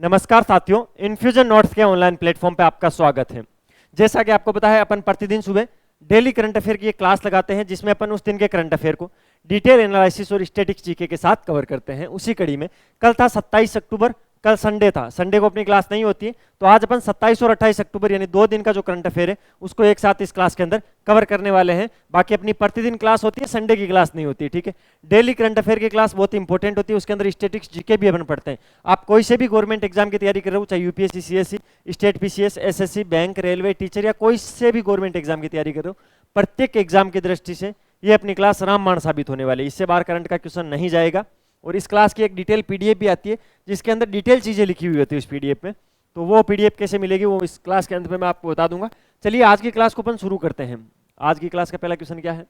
नमस्कार साथियों, infusion notes के ऑनलाइन प्लेटफॉर्म पे आपका स्वागत है। जैसा कि आपको पता है, अपन प्रतिदिन सुबह डेली करंट अफेयर की एक क्लास लगाते हैं जिसमें अपन उस दिन के करंट अफेयर को डिटेल एनालिसिस और स्टैटिक्स जीके के साथ कवर करते हैं। उसी कड़ी में कल था 27 अक्टूबर, कल संडे था, संडे को अपनी क्लास नहीं होती है, तो आज अपन 27 और 28 अक्टूबर यानी 2 दिन का जो करंट अफेयर है उसको एक साथ इस क्लास के अंदर कवर करने वाले हैं। बाकी अपनी प्रतिदिन क्लास होती है, संडे की क्लास नहीं होती है, ठीक है। डेली करंट अफेयर की क्लास बहुत इंपॉर्टेंट होती है, उसके अंदर स्टैटिक्स जीके भी अपन पढ़ते हैं। आप कोई से भी गवर्नमेंट एग्जाम की तैयारी कर रहे हो, चाहे UPSC, CSC, state PCS, SSC, bank, railway, teacher या कोई से भी गवर्नमेंट एग्जाम की तैयारी कर रहे हो, प्रत्येक एग्जाम की दृष्टि से ये अपनी क्लास रामबाण साबित होने वाली है। इससे बाहर करंट का क्वेश्चन नहीं जाएगा। और इस क्लास की एक डिटेल पीडीएफ भी आती है जिसके अंदर डिटेल चीजें लिखी हुई होती है उस पीडीएफ में। तो वो पीडीएफ कैसे मिलेगी वो इस क्लास के अंत में मैं आपको बता दूंगा। चलिए आज की क्लास को अपन शुरू करते हैं। आज की क्लास का पहला क्वेश्चन क्या है?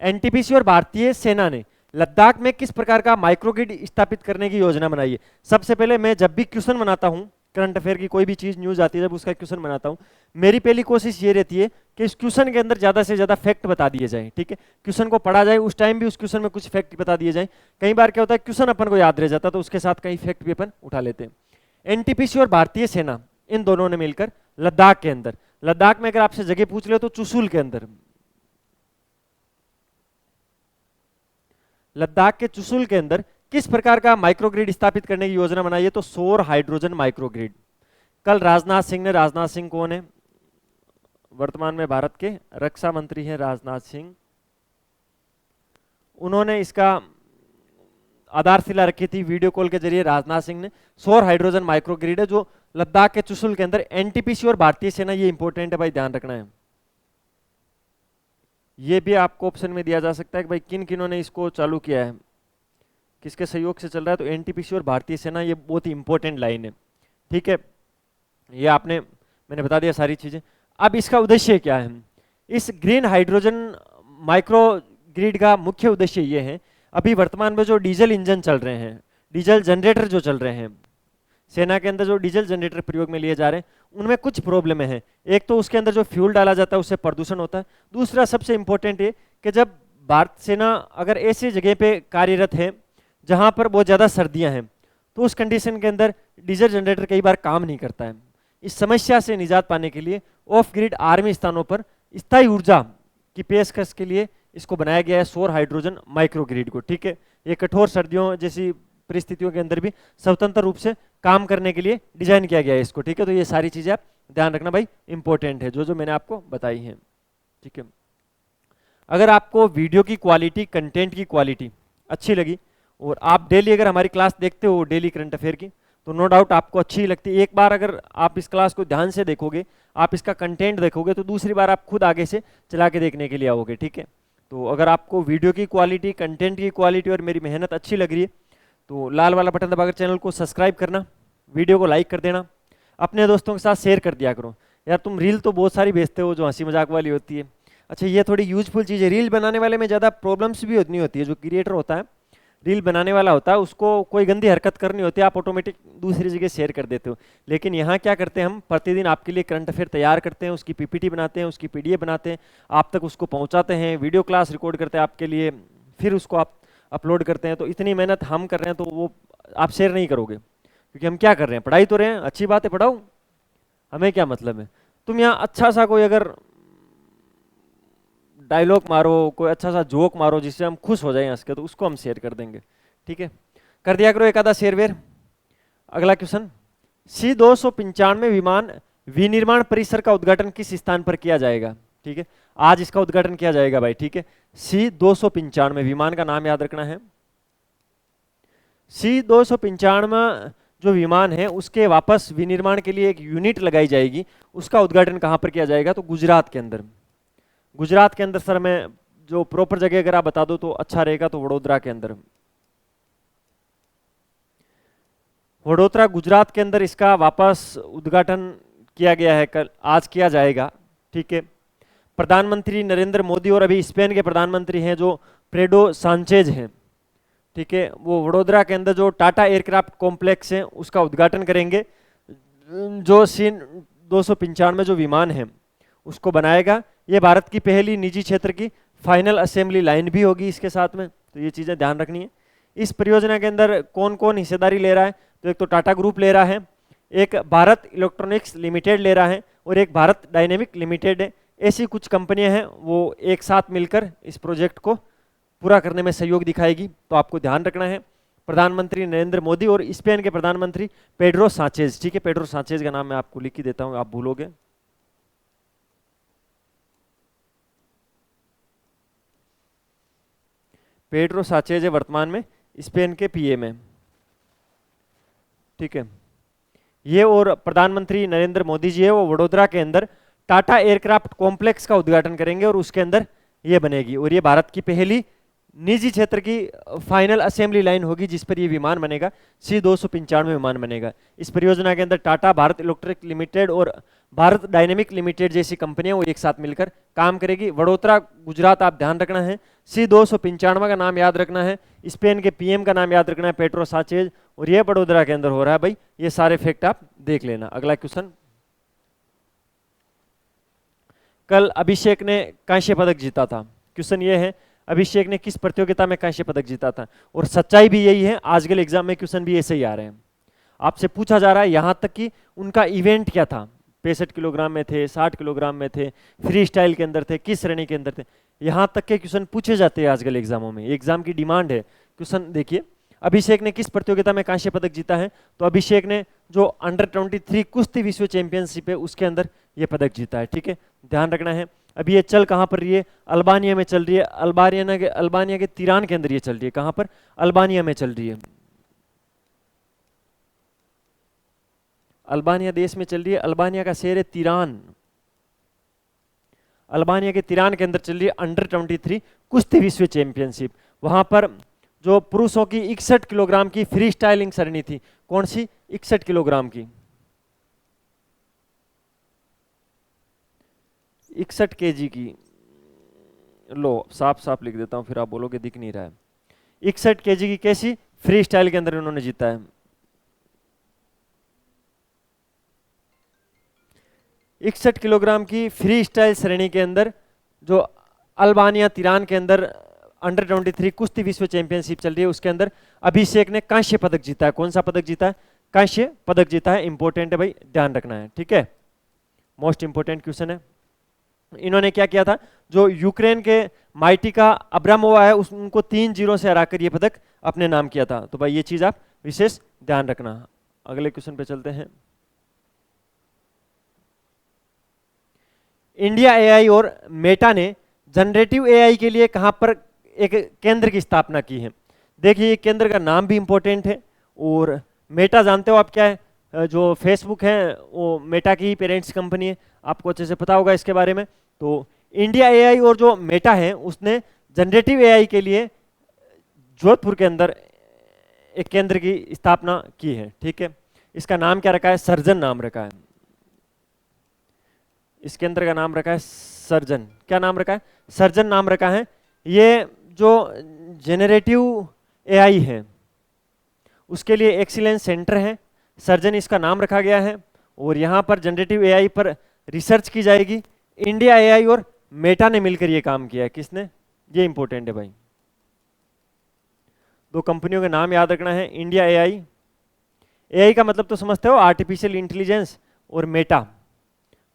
एनटीपीसी और भारतीय सेना ने लद्दाख में किस प्रकार का माइक्रोग्रिड स्थापित करने की योजना बनाई है? सबसे पहले मैं जब भी क्वेश्चन बनाता हूं, करंट अफेयर की कोई भी चीज न्यूज आती है, जब उसका क्वेश्चन बनाता हूं, मेरी पहली कोशिश ये रहती है कि इस क्वेश्चन के अंदर ज्यादा से ज्यादा फैक्ट बता दिए जाए, ठीक है। क्वेश्चन को पढ़ा जाए, उस टाइम भी उस क्वेश्चन में कुछ फैक्ट बता दिए जाए। कई बार क्या होता है, क्वेश्चन अपन को याद रह जाता है तो उसके साथ कई फैक्ट भी अपन उठा लेते हैं। एनटीपीसी और भारतीय सेना इन दोनों ने मिलकर लद्दाख के अंदर, लद्दाख में अगर आपसे जगह पूछ ले तो चुशुल के अंदर, लद्दाख के चुशुल के अंदर किस प्रकार का माइक्रोग्रिड स्थापित करने की योजना बनाई है? तो सौर हाइड्रोजन माइक्रोग्रिड। कल राजनाथ सिंह ने, राजनाथ सिंह कौन है? वर्तमान में भारत के रक्षा मंत्री हैं राजनाथ सिंह। उन्होंने इसका आधारशिला रखी थी वीडियो कॉल के जरिए। राजनाथ सिंह ने सौर हाइड्रोजन माइक्रोग्रिड है जो लद्दाख के चुशुल के अंदर, एनटीपीसी और भारतीय सेना, ये इंपॉर्टेंट है भाई, ध्यान रखना है। ये भी आपको ऑप्शन में दिया जा सकता है कि भाई किन किन्हों ने इसको चालू किया है, किसके सहयोग से चल रहा है। तो एनटीपीसी और भारतीय सेना, ये बहुत ही इंपॉर्टेंट लाइन है, ठीक है। ये मैंने बता दिया सारी चीजें। अब इसका उद्देश्य क्या है? इस ग्रीन हाइड्रोजन माइक्रो ग्रिड का मुख्य उद्देश्य ये है, अभी वर्तमान में जो डीजल इंजन चल रहे हैं, डीजल जनरेटर जो चल रहे हैं सेना के अंदर, जो डीजल जनरेटर प्रयोग में लिए जा रहे हैं, उनमें कुछ प्रॉब्लम है। एक तो उसके अंदर जो फ्यूल डाला जाता है उससे प्रदूषण होता है। दूसरा सबसे इंपॉर्टेंट है कि जब भारत सेना अगर ऐसी जगह पे कार्यरत है जहां पर बहुत ज़्यादा सर्दियां हैं, तो उस कंडीशन के अंदर डीजल जनरेटर कई बार काम नहीं करता है। इस समस्या से निजात पाने के लिए ऑफ ग्रिड आर्मी स्थानों पर स्थायी ऊर्जा की पेशकश के लिए इसको बनाया गया है, सौर हाइड्रोजन माइक्रो ग्रिड को, ठीक है। ये कठोर सर्दियों जैसी परिस्थितियों के अंदर भी स्वतंत्र रूप से काम करने के लिए डिजाइन किया गया है इसको, ठीक है। तो ये सारी चीजें आप ध्यान रखना भाई, इंपॉर्टेंट है जो मैंने आपको बताई हैं, ठीक है। अगर आपको वीडियो की क्वालिटी, कंटेंट की क्वालिटी अच्छी लगी और आप डेली अगर हमारी क्लास देखते हो डेली करंट अफेयर की, तो नो डाउट आपको अच्छी लगती है। एक बार अगर आप इस क्लास को ध्यान से देखोगे, आप इसका कंटेंट देखोगे, तो दूसरी बार आप खुद आगे से चला के देखने के लिए आओगे, ठीक है। तो अगर आपको वीडियो की क्वालिटी, कंटेंट की क्वालिटी और मेरी मेहनत अच्छी लग रही है तो लाल वाला बटन दबाकर चैनल को सब्सक्राइब करना, वीडियो को लाइक कर देना, अपने दोस्तों के साथ शेयर कर दिया करो। यार तुम रील तो बहुत सारी भेजते हो जो हंसी मजाक वाली होती है। अच्छा, ये थोड़ी यूजफुल चीज़ है। रील बनाने वाले में ज़्यादा प्रॉब्लम्स भी नहीं होती है। जो क्रिएटर होता है, रील बनाने वाला होता है, उसको कोई गंदी हरकत करनी होती है, आप ऑटोमेटिक दूसरी जगह शेयर कर देते हो। लेकिन यहाँ क्या करते हैं, हम प्रतिदिन आपके लिए करंट अफेयर तैयार करते हैं, उसकी पीपीटी बनाते हैं, उसकी पीडीएफ बनाते हैं, आप तक उसको पहुँचाते हैं, वीडियो क्लास रिकॉर्ड करते हैं आपके लिए, फिर उसको आप अपलोड करते हैं। तो इतनी मेहनत हम कर रहे हैं तो वो आप शेयर नहीं करोगे, क्योंकि हम क्या कर रहे हैं, पढ़ाई तो रहे हैं, अच्छी बात है, पढ़ाओ, हमें क्या मतलब है। तुम यहाँ अच्छा सा कोई अगर डायलॉग मारो, कोई अच्छा सा जोक मारो जिससे हम खुश हो जाएं हंस के, तो उसको हम शेयर कर देंगे, ठीक है। कर दिया करो एक आधा शेयर वेयर। अगला क्वेश्चन, C-295 विमान विनिर्माण परिसर का उद्घाटन किस स्थान पर किया जाएगा? ठीक है, आज इसका उद्घाटन किया जाएगा भाई, ठीक है। C-295 विमान का नाम याद रखना है। C-295 जो विमान है उसके वापस विनिर्माण के लिए एक यूनिट लगाई जाएगी, उसका उद्घाटन कहां पर किया जाएगा? तो गुजरात के अंदर। गुजरात के अंदर सर, मैं जो प्रॉपर जगह अगर आप बता दो तो अच्छा रहेगा, तो वडोदरा के अंदर, वडोदरा गुजरात के अंदर इसका वापस उद्घाटन किया गया है, कल आज किया जाएगा, ठीक है। प्रधानमंत्री नरेंद्र मोदी और अभी स्पेन के प्रधानमंत्री हैं जो पेड्रो सांचेज हैं, ठीक है, वो वडोदरा के अंदर जो टाटा एयरक्राफ्ट कॉम्प्लेक्स है उसका उद्घाटन करेंगे। जो C-295 जो विमान है उसको बनाएगा। ये भारत की पहली निजी क्षेत्र की फाइनल असेंबली लाइन भी होगी इसके साथ में, तो ये चीज़ें ध्यान रखनी है। इस परियोजना के अंदर कौन कौन हिस्सेदारी ले रहा है? तो एक तो टाटा ग्रुप ले रहा है, एक भारत इलेक्ट्रॉनिक्स लिमिटेड ले रहा है और एक भारत डायनेमिक लिमिटेड है। ऐसी कुछ कंपनियां हैं वो एक साथ मिलकर इस प्रोजेक्ट को पूरा करने में सहयोग दिखाएगी। तो आपको ध्यान रखना है प्रधानमंत्री नरेंद्र मोदी और स्पेन के प्रधानमंत्री पेड्रो सांचेज, ठीक है, पेड्रो सांचेज का नाम मैं आपको लिख ही देता हूं, आप भूलोगे। पेड्रो सांचेज है वर्तमान में स्पेन के पीएम है, ठीक है। ये और प्रधानमंत्री नरेंद्र मोदी जी है वो वडोदरा के अंदर टाटा एयरक्राफ्ट कॉम्प्लेक्स का उद्घाटन करेंगे और उसके अंदर ये बनेगी और ये भारत की पहली निजी क्षेत्र की फाइनल असेंबली लाइन होगी जिस पर ये विमान बनेगा। C-295 विमान बनेगा। इस परियोजना के अंदर टाटा, भारत इलेक्ट्रिक लिमिटेड और भारत डायनेमिक लिमिटेड जैसी कंपनियां वो एक साथ मिलकर काम करेगी। वडोदरा गुजरात आप ध्यान रखना है। C-295 का नाम याद रखना है। स्पेन के पीएम का नाम याद रखना है पेड्रो सांचेज और ये वडोदरा के अंदर हो रहा है भाई। ये सारे फैक्ट आप देख लेना। अगला क्वेश्चन, कल अभिषेक ने कांस्य पदक जीता था। क्वेश्चन ये है अभिषेक ने किस प्रतियोगिता में कांस्य पदक जीता था, और सच्चाई भी यही है। आजकल एग्जाम में क्वेश्चन भी ऐसे ही आ रहे हैं। आपसे पूछा जा रहा है यहां तक कि उनका इवेंट क्या था, 65 किलोग्राम में थे, 60 किलोग्राम में थे, फ्री स्टाइल के अंदर थे, किस श्रेणी के अंदर थे, यहां तक के क्वेश्चन पूछे जाते हैं आजकल एग्जामों में। एग्जाम की डिमांड है। क्वेश्चन देखिए, अभिषेक ने किस प्रतियोगिता में कांस्य पदक जीता है, तो अभिषेक ने जो अंडर-23 कुश्ती विश्व चैंपियनशिप है उसके अंदर ये पदक जीता है, ठीक है, ध्यान रखना है। अभी ये चल कहां पर रही है, अल्बानिया में चल रही है। अल्बानिया के तिरान के अंदर ये चल रही है। कहां पर, अल्बानिया में चल रही है। अल्बानिया देश में चल रही है। अल्बानिया का शहर है तिरान। अल्बानिया के तिरान के अंदर चल रही है अंडर-23 कुश्ती विश्व चैंपियनशिप। वहां पर जो पुरुषों की 61 किलोग्राम की फ्री स्टाइलिंग श्रेणी थी, कौन सी, 61 किलोग्राम की, 61 केजी की, लो साफ साफ लिख देता हूं फिर आप बोलोगे दिख नहीं रहा है। 61 केजी की कैसी फ्री स्टाइल के अंदर उन्होंने जीता है। 61 किलोग्राम की फ्री स्टाइल श्रेणी के अंदर जो अल्बानिया तिरान के अंदर अंडर-23 कुश्ती विश्व चैंपियनशिप चल रही है उसके अंदर अभिषेक ने कांस्य पदक जीता है। कौन सा पदक जीता है, कांस्य पदक जीता है। इंपॉर्टेंट है भाई, ध्यान रखना है, ठीक है, मोस्ट इंपॉर्टेंट क्वेश्चन है। इन्होंने क्या किया था, जो यूक्रेन के माइटिका अब्रामोवा है उनको 3-0 से हराकर ये पदक अपने नाम किया था। तो भाई ये चीज आप विशेष ध्यान रखना। अगले क्वेश्चन पे चलते हैं। इंडिया एआई और मेटा ने जनरेटिव एआई के लिए कहां पर एक केंद्र की स्थापना की है। देखिए केंद्र का नाम भी इंपॉर्टेंट है और मेटा जानते हो आप क्या है, जो फेसबुक है वो मेटा की ही पेरेंट्स कंपनी है, आपको अच्छे से पता होगा इसके बारे में। तो इंडिया एआई और जो मेटा है उसने जनरेटिव एआई के लिए जोधपुर के अंदर एक केंद्र की स्थापना की है, ठीक है। इसका नाम क्या रखा है, सर्जन नाम रखा है। इस केंद्र का नाम रखा है सर्जन। क्या नाम रखा है, सर्जन नाम रखा है। ये जो जेनरेटिव एआई है उसके लिए एक्सीलेंस सेंटर है, सर्जन इसका नाम रखा गया है और यहाँ पर जनरेटिव एआई पर रिसर्च की जाएगी। इंडिया एआई और मेटा ने मिलकर ये काम किया है। किसने, ये इंपॉर्टेंट है भाई, दो कंपनियों के नाम याद रखना है। इंडिया एआई, एआई का मतलब तो समझते हो आर्टिफिशियल इंटेलिजेंस, और मेटा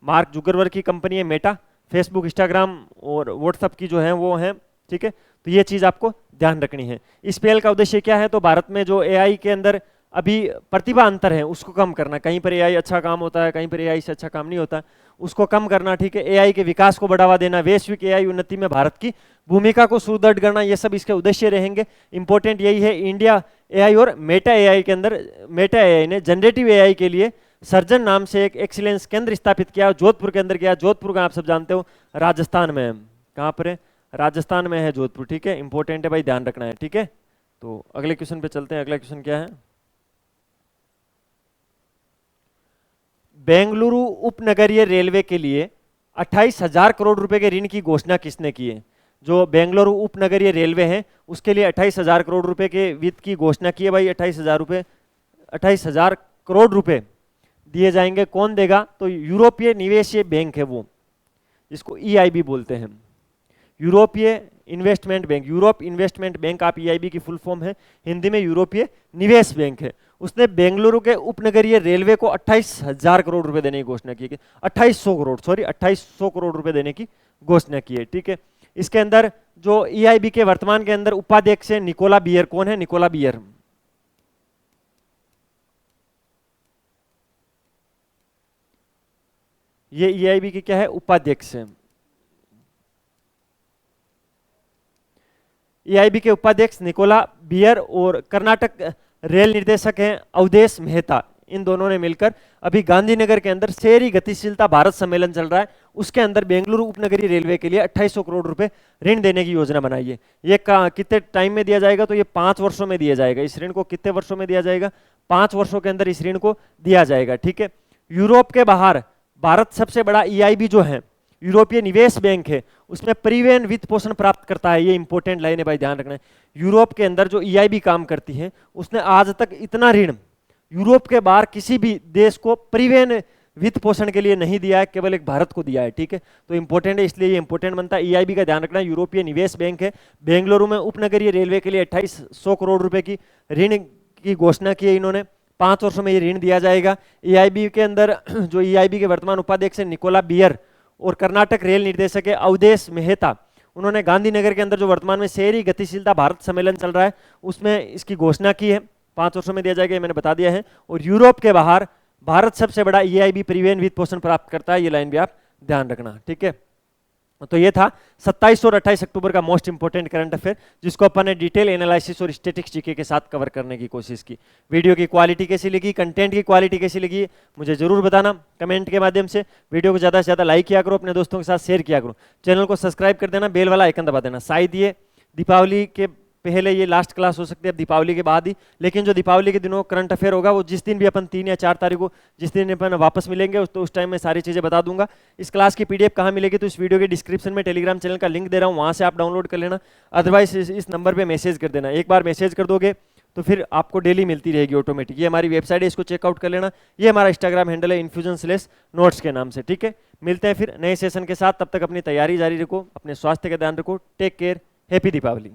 मार्क जुकरबर्ग की कंपनी है मेटा, फेसबुक, इंस्टाग्राम और व्हाट्सएप की जो है वो है, ठीक है। तो ये चीज आपको ध्यान रखनी है। इस पहल का उद्देश्य क्या है, तो भारत में जो एआई के अंदर अभी प्रतिभा अंतर है उसको कम करना। कहीं पर एआई अच्छा काम होता है, कहीं पर एआई से अच्छा काम नहीं होता, उसको कम करना, ठीक है। एआई के विकास को बढ़ावा देना, वैश्विक एआई उन्नति में भारत की भूमिका को सुदृढ़ करना, ये सब इसके उद्देश्य रहेंगे। इंपॉर्टेंट यही है। इंडिया एआई और मेटा एआई के अंदर मेटा एआई ने जनरेटिव एआई के लिए सर्जन नाम से एक एक्सीलेंस केंद्र स्थापित किया, जोधपुर के अंदर किया। जोधपुर का आप सब जानते हो राजस्थान में है। कहाँ पर है, राजस्थान में है जोधपुर, ठीक है। इंपॉर्टेंट है भाई, ध्यान रखना है, ठीक है। तो अगले क्वेश्चन पे चलते हैं। अगला क्वेश्चन क्या है, बेंगलुरु उपनगरीय रेलवे के लिए 28,000 करोड़ रुपए के ऋण की घोषणा किसने की है। जो बेंगलुरु उपनगरीय रेलवे है उसके लिए 28,000 करोड़ रुपए के वित्त की घोषणा की है भाई। 28,000 करोड़ रुपए दिए जाएंगे। कौन देगा, तो यूरोपीय निवेशीय बैंक है वो, जिसको ईआईबी बोलते हैं, यूरोपीय investment bank. Europe investment bank आप ईआईबी की फुल फॉर्म है, हिंदी में यूरोपीय निवेश बैंक है। उसने बेंगलुरु के उपनगरीय रेलवे को 28,000 करोड़ रुपए देने की घोषणा की, 2800 करोड़, सॉरी 2800 करोड़ रुपए देने की घोषणा की है, ठीक है। इसके अंदर जो ईआईबी के वर्तमान के अंदर उपाध्यक्ष है निकोला बियर। कौन है? Nicola beer. ये ईआईबी की क्या है? उपाध्यक्ष है। ईआईबी के उपाध्यक्ष निकोला बियर और कर्नाटक रेल निर्देशक हैं अवधेश मेहता। इन दोनों ने मिलकर अभी गांधीनगर के अंदर शहरी गतिशीलता भारत सम्मेलन चल रहा है, उसके अंदर बेंगलुरु उपनगरीय रेलवे के लिए 2800 करोड़ रुपए ऋण देने की योजना बनाई है। ये कितने टाइम में दिया जाएगा? तो ये 5 वर्षों में दिया जाएगा। इस ऋण को कितने वर्षों में दिया जाएगा? 5 वर्षों के अंदर इस ऋण को दिया जाएगा, ठीक है। यूरोप के बाहर भारत सबसे बड़ा ईआईबी जो है, यूरोपीय निवेश बैंक है, उसमें परिवहन वित्त पोषण प्राप्त करता है। ये इंपॉर्टेंट लाइन है भाई, ध्यान रखना है। यूरोप के अंदर जो ईआईबी काम करती है, उसने आज तक इतना ऋण यूरोप के बाहर किसी भी देश को परिवहन वित्त पोषण के लिए नहीं दिया है, केवल एक भारत को दिया है, ठीक है। तो इंपॉर्टेंट है, इसलिए ये इंपॉर्टेंट बनता है। ईआईबी का ध्यान रखना है, यूरोपीय निवेश बैंक है। बेंगलुरु में उपनगरीय रेलवे के लिए 2800 करोड़ रुपए की ऋण की घोषणा की है इन्होंने। 5 वर्षों में ये ऋण दिया जाएगा। ईआईबी के अंदर जो ईआईबी के वर्तमान उपाध्यक्ष है निकोला बियर और कर्नाटक रेल निर्देशक है अवधेश मेहता, उन्होंने गांधीनगर के अंदर जो वर्तमान में शहरी गतिशीलता भारत सम्मेलन चल रहा है उसमें इसकी घोषणा की है। 5 वर्षों में दिया जाएगा, ये मैंने बता दिया है। और यूरोप के बाहर भारत सबसे बड़ा ईआईबी परिवहन वित्त पोषण प्राप्त करता है, ये लाइन भी आप ध्यान रखना, ठीक है। तो ये था 27 और 28 अक्टूबर का मोस्ट इंपोर्टेंट करंट अफेयर, जिसको अपन ने डिटेल एनालिसिस और स्टैटिस्टिक्स जीके के साथ कवर करने की कोशिश की। वीडियो की क्वालिटी कैसी लगी, कंटेंट की क्वालिटी कैसी लगी, मुझे जरूर बताना कमेंट के माध्यम से। वीडियो को ज़्यादा से ज़्यादा लाइक किया करो, अपने दोस्तों के साथ शेयर किया करो, चैनल को सब्सक्राइब कर देना, बेल वाला आइकन दबा देना। शायद ये दीपावली के पहले ये लास्ट क्लास हो सकती है, अब दीपावली के बाद ही, लेकिन जो दीपावली के दिनों करंट अफेयर होगा वो जिस दिन भी अपन 3 या 4 तारीख को जिस दिन अपन वापस मिलेंगे तो उस टाइम में सारी चीज़ें बता दूंगा। इस क्लास की पीडीएफ कहाँ मिलेगी? तो इस वीडियो के डिस्क्रिप्शन में टेलीग्राम चैनल का लिंक दे रहा हूँ, वहाँ से आप डाउनलोड कर लेना। अदरवाइज इस नंबर पर मैसेज कर देना। एक बार मैसेज कर दोगे तो फिर आपको डेली मिलती रहेगी ऑटोमेटिक। ये हमारी वेबसाइट है, इसको चेकआउट कर लेना। ये हमारा इंस्टाग्राम हैंडल है infusion/notes के नाम से, ठीक है। मिलते हैं फिर नए सेशन के साथ, तब तक अपनी तैयारी जारी रखो, अपने स्वास्थ्य का ध्यान रखो। Take care, happy Deepawali.